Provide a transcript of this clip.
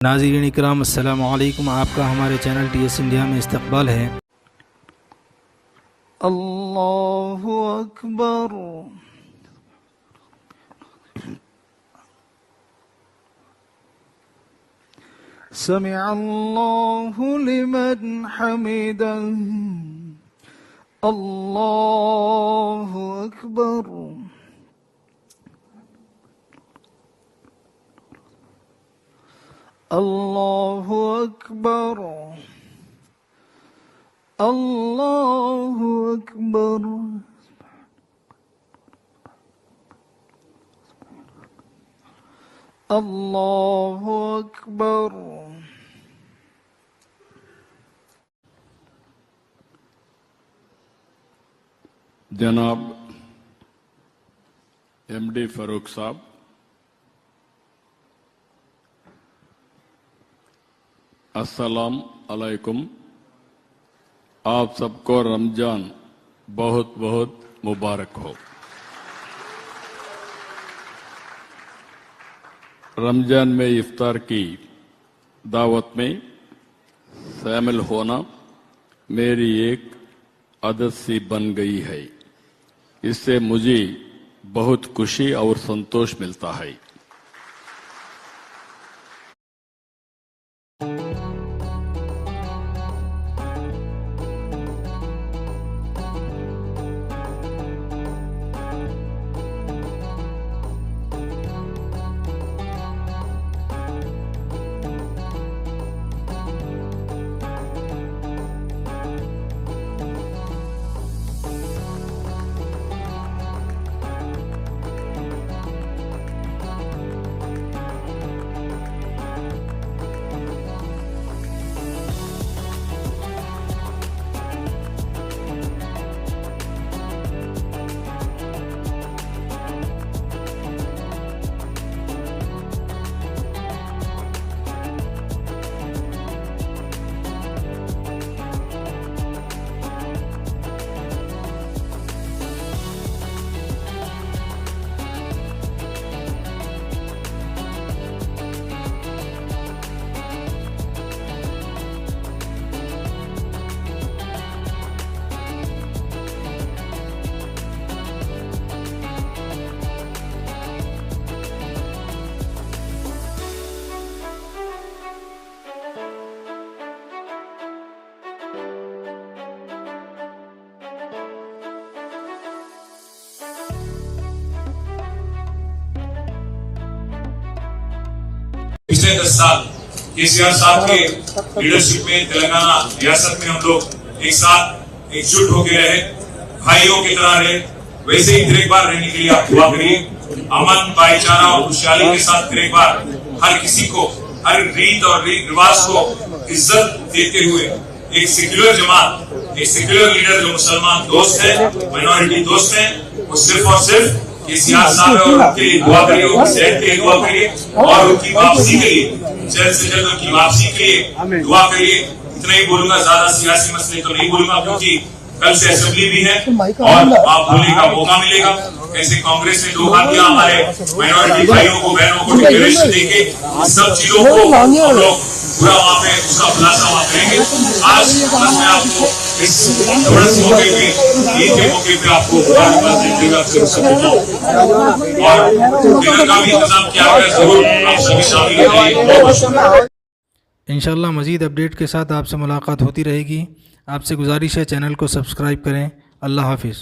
नाज़रीन इकराम अस्सलामु अलैकुम। आपका हमारे चैनल TS इंडिया में इस्तकबाल है। अल्लाहु अकबर। समिअ अल्लाहु लिमन हमिदह। अल्लाहु अकबर। अल्लाहु अकबर। अल्लाहु अकबर। अल्लाहु अकबर। जनाब MD फारूक साहब, अस्सलाम अलैकुम। आप सबको रमजान बहुत बहुत मुबारक हो। रमजान में इफ्तार की दावत में शामिल होना मेरी एक आदत सी बन गई है। इससे मुझे बहुत खुशी और संतोष मिलता है। पिछले 10 साल केसीआर साहब के लीडरशिप में तेलंगाना रियासत में हम लोग एक साथ एकजुट होकर रहे, भाइयों की तरह रहे। वैसे ही एक बार रहने के लिए आप दुआ करिए। अमन, भाईचारा और खुशहाली के साथ एक बार हर किसी को, हर रीत और रिवाज को इज्जत देते हुए एक सेक्युलर जमात, एक सेक्युलर लीडर जो मुसलमान दोस्त है, माइनॉरिटी दोस्त है, वो सिर्फ और सिर्फ केसीआर साहब है। और उनके लिए दुआ करिए, उनकी सेहत के लिए दुआ करिए और उनकी वापसी के लिए, जल्द से जल्द उनकी वापसी के लिए दुआ करिए। इतना ही बोलूंगा, ज्यादा सियासी मसले तो नहीं बोलूंगा, क्योंकि कल से असेंबली भी है और आप बोलने का मौका मिलेगा। कैसे कांग्रेस ने धोखा दिया हमारे माइनॉरिटी भाइयों को, बहनों को डिक्लेरेशन देके, सब चीजों को हम लोग पूरा वहाँ पे उसका खुलासा वहाँ करेंगे। आज बस मैं आपको इस मौके पे, ईद के मौके पे आपको मुबारकबाद देते हुए आपसे रुखसत होता हूं और डिनर का भी इंतजाम किया गया, जरूर आप सभी शामिल होइए। इंशाअल्लाह मज़ीद अपडेट के साथ आपसे मुलाकात होती रहेगी। आपसे गुजारिश है चैनल को सब्सक्राइब करें। अल्लाह हाफिज़।